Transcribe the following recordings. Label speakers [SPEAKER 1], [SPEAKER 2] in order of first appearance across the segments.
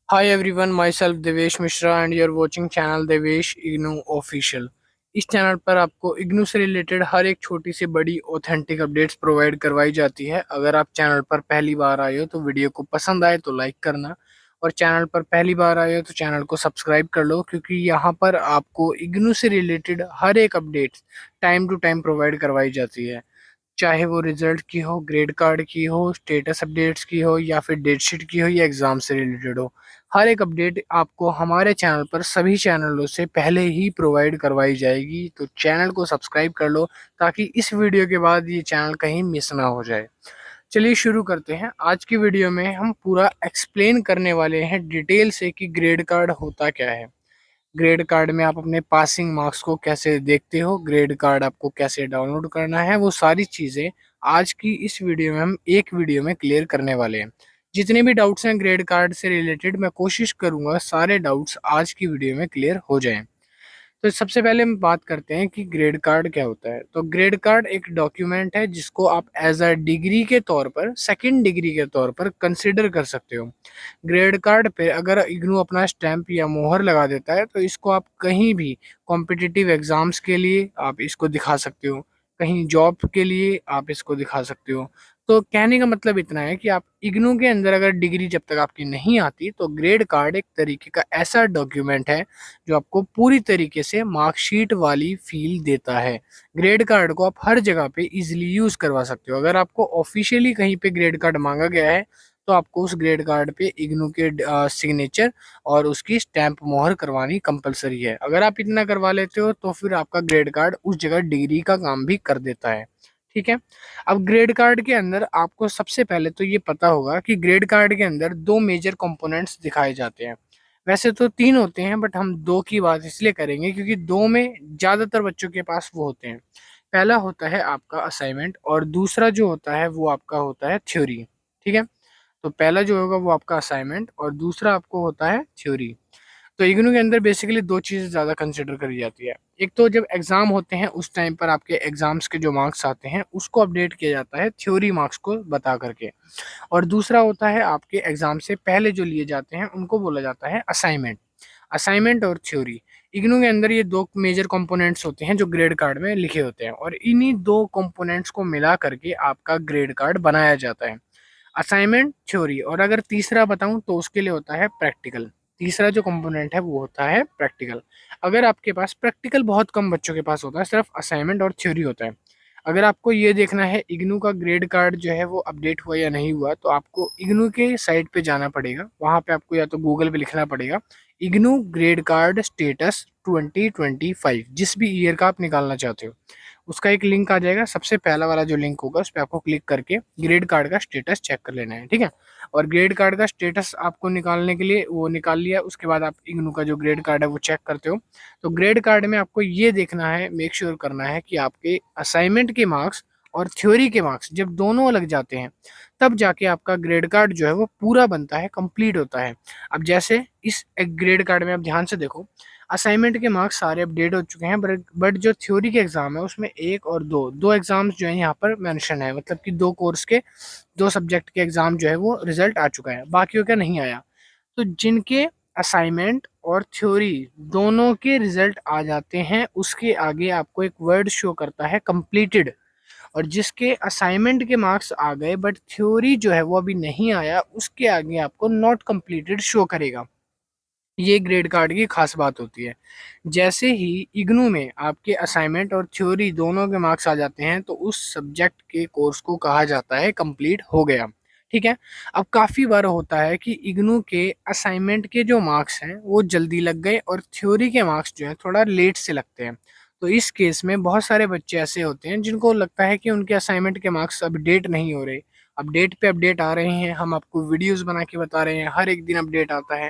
[SPEAKER 1] Hi everyone, myself Devesh Mishra and you're watching channel Devesh IGNOU official. इस channel पर आपको इग्नू से रिलेटेड हर एक छोटी से बड़ी ऑथेंटिक अपडेट्स प्रोवाइड करवाई जाती है। अगर आप चैनल पर पहली बार आए हो तो वीडियो को पसंद आए तो लाइक करना, और चैनल पर पहली बार आए हो तो चैनल को सब्सक्राइब कर लो, क्योंकि यहाँ पर आपको इग्नू से रिलेटेड हर एक updates time to time provide करवाई जाती है। चाहे वो रिजल्ट की हो, ग्रेड कार्ड की हो, स्टेटस अपडेट्स की हो, या फिर डेट शीट की हो, या एग्जाम से रिलेटेड हो। हर एक अपडेट आपको हमारे चैनल पर सभी चैनलों से पहले ही प्रोवाइड करवाई जाएगी, तो चैनल को सब्सक्राइब कर लो ताकि इस वीडियो के बाद ये चैनल कहीं मिस ना हो जाए। चलिए शुरू करते हैं। आज की वीडियो में हम पूरा एक्सप्लेन करने वाले हैं डिटेल से कि ग्रेड कार्ड होता क्या है, ग्रेड कार्ड में आप अपने पासिंग मार्क्स को कैसे देखते हो, ग्रेड कार्ड आपको कैसे डाउनलोड करना है, वो सारी चीज़ें आज की इस वीडियो में हम एक वीडियो में क्लियर करने वाले हैं। जितने भी डाउट्स हैं ग्रेड कार्ड से रिलेटेड, मैं कोशिश करूंगा सारे डाउट्स आज की वीडियो में क्लियर हो जाएं। तो सबसे पहले हम बात करते हैं कि ग्रेड कार्ड क्या होता है। तो ग्रेड कार्ड एक डॉक्यूमेंट है जिसको आप एज अ डिग्री के तौर पर, सेकंड डिग्री के तौर पर कंसिडर कर सकते हो। ग्रेड कार्ड पे अगर इग्नू अपना स्टैंप या मोहर लगा देता है तो इसको आप कहीं भी कॉम्पिटिटिव एग्जाम्स के लिए आप इसको दिखा सकते हो, कहीं जॉब के लिए आप इसको दिखा सकते हो। तो कहने का मतलब इतना है कि आप इग्नू के अंदर अगर डिग्री जब तक आपकी नहीं आती तो ग्रेड कार्ड एक तरीके का ऐसा डॉक्यूमेंट है जो आपको पूरी तरीके से मार्कशीट वाली फील देता है। ग्रेड कार्ड को आप हर जगह पे इजीली यूज करवा सकते हो। अगर आपको ऑफिशियली कहीं पे ग्रेड कार्ड मांगा गया है तो आपको उस ग्रेड कार्ड पे इग्नू के सिग्नेचर और उसकी स्टैंप मोहर करवानी कंपलसरी है। अगर आप इतना करवा लेते हो तो फिर आपका ग्रेड कार्ड उस जगह डिग्री का काम भी कर देता है। ठीक है। अब ग्रेड कार्ड के अंदर आपको सबसे पहले तो ये पता होगा कि ग्रेड कार्ड के अंदर दो मेजर कंपोनेंट्स दिखाए जाते हैं। वैसे तो तीन होते हैं बट हम दो की बात इसलिए करेंगे क्योंकि दो में ज्यादातर बच्चों के पास वो होते हैं। पहला होता है आपका असाइनमेंट और दूसरा जो होता है वो आपका होता है थ्योरी। ठीक है। तो पहला जो होगा वो आपका असाइनमेंट और दूसरा आपको होता है थ्योरी। तो इग्नू के अंदर बेसिकली दो चीज़ें ज़्यादा कंसिडर करी जाती है। एक तो जब एग्जाम होते हैं उस टाइम पर आपके एग्जाम्स के जो मार्क्स आते हैं उसको अपडेट किया जाता है थ्योरी मार्क्स को बता करके, और दूसरा होता है आपके एग्जाम से पहले जो लिए जाते हैं उनको बोला जाता है असाइनमेंट। असाइनमेंट और थ्योरी, इग्नू के अंदर ये दो मेजर कंपोनेंट्स होते हैं जो ग्रेड कार्ड में लिखे होते हैं, और इन्हीं दो कंपोनेंट्स को मिला करके आपका ग्रेड कार्ड बनाया जाता है। असाइनमेंट, थ्योरी, और अगर तीसरा बताऊं तो उसके लिए होता है प्रैक्टिकल। तीसरा जो कंपोनेंट है वो होता है प्रैक्टिकल। अगर आपके पास प्रैक्टिकल बहुत कम बच्चों के पास होता है, सिर्फ असाइनमेंट और थ्योरी होता है। अगर आपको ये देखना है इग्नू का ग्रेड कार्ड जो है वो अपडेट हुआ या नहीं हुआ, तो आपको इग्नू के साइट पे जाना पड़ेगा। वहां पे आपको या तो गूगल पे लिखना पड़ेगा इग्नू ग्रेड कार्ड स्टेटस 2025, जिस भी ईयर का आप निकालना चाहते हो उसका एक लिंक आ जाएगा। सबसे पहला वाला जो लिंक होगा उस पर आपको क्लिक करके ग्रेड कार्ड का स्टेटस चेक कर लेना है। ठीक है। और ग्रेड कार्ड का स्टेटस आपको निकालने के लिए वो निकाल लिया, उसके बाद आप इग्नू का जो ग्रेड कार्ड है वो चेक करते हो। तो ग्रेड कार्ड में आपको ये देखना है, मेक श्योर करना है कि आपके असाइनमेंट के मार्क्स और थ्योरी के मार्क्स जब दोनों लग जाते हैं तब जाके आपका ग्रेड कार्ड जो है वो पूरा बनता है, कंप्लीट होता है। अब जैसे इस ग्रेड कार्ड में आप ध्यान से देखो, असाइनमेंट के मार्क्स सारे अपडेट हो चुके हैं, बट जो थ्योरी के एग्जाम है उसमें एक और दो दो एग्जाम्स जो है यहाँ पर मेंशन है, मतलब कि दो कोर्स के दो सब्जेक्ट के एग्जाम जो है वो रिजल्ट आ चुका है, बाकियों का नहीं आया। तो जिनके असाइनमेंट और थ्योरी दोनों के रिजल्ट आ जाते हैं उसके आगे आपको एक वर्ड शो करता है कंप्लीटेड, और जिसके असाइनमेंट के मार्क्स आ गए बट थ्योरी जो है वो अभी नहीं आया उसके आगे आपको नॉट कंप्लीटेड शो करेगा। ये ग्रेड कार्ड की खास बात होती है। जैसे ही इग्नू में आपके असाइनमेंट और थ्योरी दोनों के मार्क्स आ जाते हैं तो उस सब्जेक्ट के कोर्स को कहा जाता है कंप्लीट हो गया। ठीक है। अब काफ़ी बार होता है कि इग्नू के असाइनमेंट के जो मार्क्स हैं वो जल्दी लग गए और थ्योरी के मार्क्स जो है थोड़ा लेट से लगते हैं। तो इस केस में बहुत सारे बच्चे ऐसे होते हैं जिनको लगता है कि उनके असाइनमेंट के मार्क्स अपडेट नहीं हो रहे। अपडेट पे अपडेट आ रहे हैं, हम आपको वीडियोस बना के बता रहे हैं, हर एक दिन अपडेट आता है।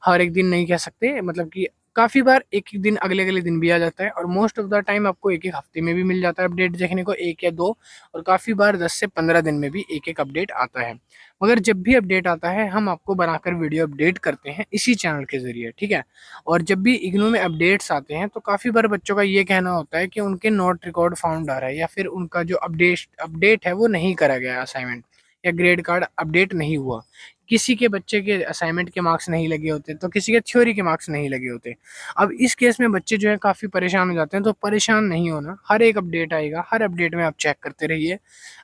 [SPEAKER 1] हर एक दिन नहीं कह सकते, मतलब कि काफ़ी बार एक एक दिन अगले अगले दिन भी आ जाता है, और मोस्ट ऑफ द टाइम आपको एक एक हफ्ते में भी मिल जाता है अपडेट देखने को, एक या दो, और काफ़ी बार 10 से 15 दिन में भी एक एक अपडेट आता है। मगर जब भी अपडेट आता है हम आपको बनाकर वीडियो अपडेट करते हैं इसी चैनल के ज़रिए। ठीक है। और जब भी इग्नू में अपडेट्स आते हैं तो काफ़ी बार बच्चों का ये कहना होता है कि उनके नॉट रिकॉर्ड फाउंड आ रहा है, या फिर उनका जो अपडेट अपडेट है वो नहीं करा गया असाइनमेंट, या ग्रेड कार्ड अपडेट नहीं हुआ। किसी के बच्चे के असाइनमेंट के मार्क्स नहीं लगे होते, तो किसी के थ्योरी के मार्क्स नहीं लगे होते। अब इस केस में बच्चे जो है काफ़ी परेशान हो जाते हैं, तो परेशान नहीं होना, हर एक अपडेट आएगा, हर अपडेट में आप चेक करते रहिए।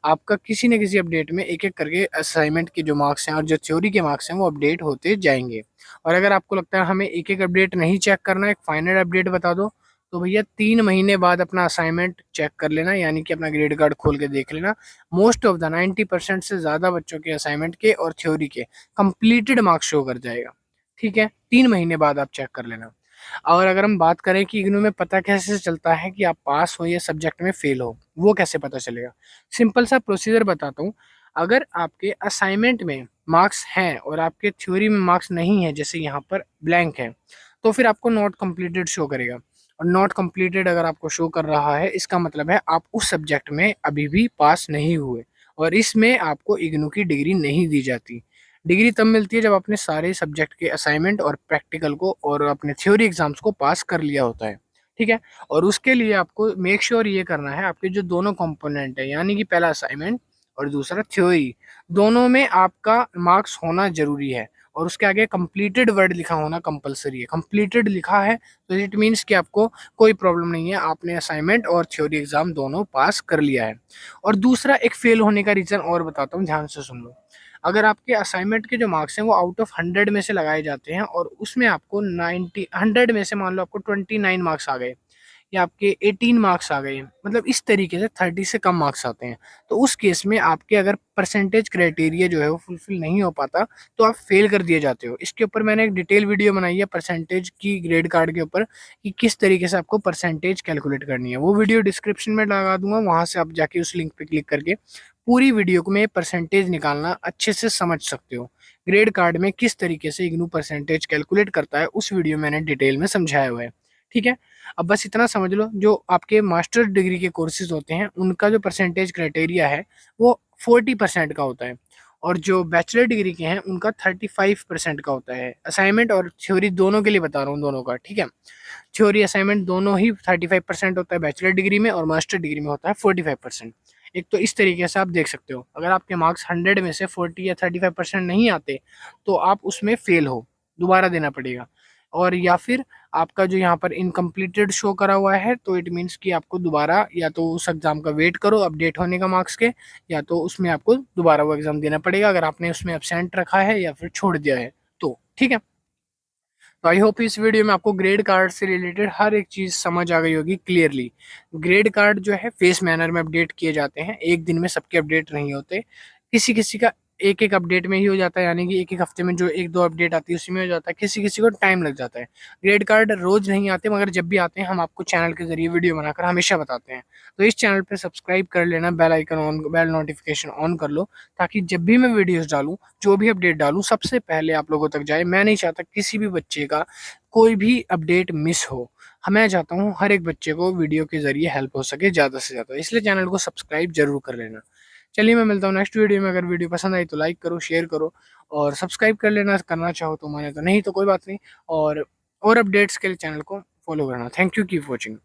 [SPEAKER 1] आपका किसी न किसी अपडेट में एक-एक करके असाइनमेंट के जो मार्क्स हैं और जो थ्योरी के मार्क्स हैं वो अपडेट होते जाएँगे। और अगर आपको लगता है हमें एक-एक अपडेट नहीं चेक करना है, एक फाइनल अपडेट बता दो, तो भैया 3 महीने बाद अपना असाइनमेंट चेक कर लेना, यानी कि अपना ग्रेड कार्ड खोल के देख लेना। मोस्ट ऑफ द 90% से ज़्यादा बच्चों के असाइनमेंट के और थ्योरी के कंप्लीटेड मार्क्स शो कर जाएगा। ठीक है? 3 महीने बाद आप चेक कर लेना। और अगर हम बात करें कि इग्नू में पता कैसे चलता है कि आप पास हो या सब्जेक्ट में फेल हो, वो कैसे पता चलेगा? सिंपल सा प्रोसीजर बताता हूँ। अगर आपके असाइनमेंट में मार्क्स हैं और आपके थ्योरी में मार्क्स नहीं है, जैसे यहाँ पर ब्लैंक है, तो फिर आपको नॉट कंप्लीटेड शो करेगा। और नॉट कंप्लीटेड अगर आपको शो कर रहा है, इसका मतलब है आप उस सब्जेक्ट में अभी भी पास नहीं हुए और इसमें आपको इग्नू की डिग्री नहीं दी जाती। डिग्री तब मिलती है जब आपने सारे सब्जेक्ट के असाइनमेंट और प्रैक्टिकल को और अपने थ्योरी एग्जाम्स को पास कर लिया होता है। ठीक है? और उसके लिए आपको मेक श्योर ये करना है, आपके जो दोनों कंपोनेंट है, यानी कि पहला असाइनमेंट और दूसरा थ्योरी, दोनों में आपका मार्क्स होना जरूरी है और उसके आगे कंप्लीटेड वर्ड लिखा होना कंपलसरी है। कंप्लीटेड लिखा है तो इट मीन्स कि आपको कोई प्रॉब्लम नहीं है, आपने असाइनमेंट और थ्योरी एग्जाम दोनों पास कर लिया है। और दूसरा एक फेल होने का रीज़न और बताता हूँ, ध्यान से सुन लो। अगर आपके असाइनमेंट के जो मार्क्स हैं वो आउट ऑफ 100 में से लगाए जाते हैं और उसमें आपको 90 100 में से मान लो आपको 29 मार्क्स आ गए या आपके 18 मार्क्स आ गए, मतलब इस तरीके से 30 से कम मार्क्स आते हैं, तो उस केस में आपके अगर परसेंटेज क्राइटेरिया जो है वो फुलफिल नहीं हो पाता, तो आप फेल कर दिए जाते हो। इसके ऊपर मैंने एक डिटेल वीडियो बनाई है परसेंटेज की ग्रेड कार्ड के ऊपर, कि किस तरीके से आपको परसेंटेज कैलकुलेट करनी है। वो वीडियो डिस्क्रिप्शन में लगा दूंगा, वहां से आप जाके उस लिंक पे क्लिक करके पूरी वीडियो को में परसेंटेज निकालना अच्छे से समझ सकते हो। ग्रेड कार्ड में किस तरीके से इग्नू परसेंटेज कैलकुलेट करता है, उस वीडियो में मैंने डिटेल में समझाया हुआ है। ठीक है? अब बस इतना समझ लो, जो आपके मास्टर डिग्री के कोर्सेज होते हैं उनका जो परसेंटेज क्राइटेरिया है वो 40% का होता है और जो बैचलर डिग्री के हैं उनका 35% का होता है। असाइनमेंट और थ्योरी दोनों के लिए बता रहा हूँ, दोनों का। ठीक है? थ्योरी असाइनमेंट दोनों ही 35% होता है बैचलर डिग्री में और मास्टर डिग्री में होता है 45%। एक तो इस तरीके से आप देख सकते हो, अगर आपके मार्क्स 100 में से 40 या 35% नहीं आते तो आप उसमें फेल हो, दोबारा देना पड़ेगा। और या फिर आपका जो यहाँ पर इनकम्प्लीटेड शो करा हुआ है, तो इट मीन्स कि आपको दोबारा या तो उस एग्ज़ाम का वेट करो अपडेट होने का मार्क्स के, या तो उसमें आपको दोबारा वो एग्ज़ाम देना पड़ेगा अगर आपने उसमें एब्सेंट रखा है या फिर छोड़ दिया है तो। ठीक है? तो आई होप इस वीडियो में आपको ग्रेड कार्ड से रिलेटेड हर एक चीज़ समझ आ गई होगी क्लियरली। ग्रेड कार्ड जो है फेस मैनर में अपडेट किए जाते हैं, एक दिन में सबके अपडेट नहीं होते। किसी किसी का एक एक अपडेट में ही हो जाता है, यानी कि एक एक हफ्ते में जो एक दो अपडेट आती है उसी में हो जाता है, किसी किसी को टाइम लग जाता है। ग्रेड कार्ड रोज नहीं आते, मगर जब भी आते हैं हम आपको चैनल के जरिए वीडियो बनाकर हमेशा बताते हैं। तो इस चैनल पर सब्सक्राइब कर लेना, bell icon on, bell notification on कर लो, ताकि जब भी मैं वीडियोस डालूं, जो भी अपडेट डालूं, सबसे पहले आप लोगों तक जाए। मैं नहीं चाहता किसी भी बच्चे का कोई भी अपडेट मिस हो। मैं चाहता हूँ हर एक बच्चे को वीडियो के ज़रिए हेल्प हो सके ज़्यादा से ज़्यादा, इसलिए चैनल को सब्सक्राइब ज़रूर कर लेना। चलिए मैं मिलता हूँ नेक्स्ट वीडियो में। अगर वीडियो पसंद आई तो लाइक करो, शेयर करो और सब्सक्राइब कर लेना, करना चाहो तो, माने तो, नहीं तो कोई बात नहीं। और अपडेट्स के लिए चैनल को फॉलो करना। Thank you, keep watching.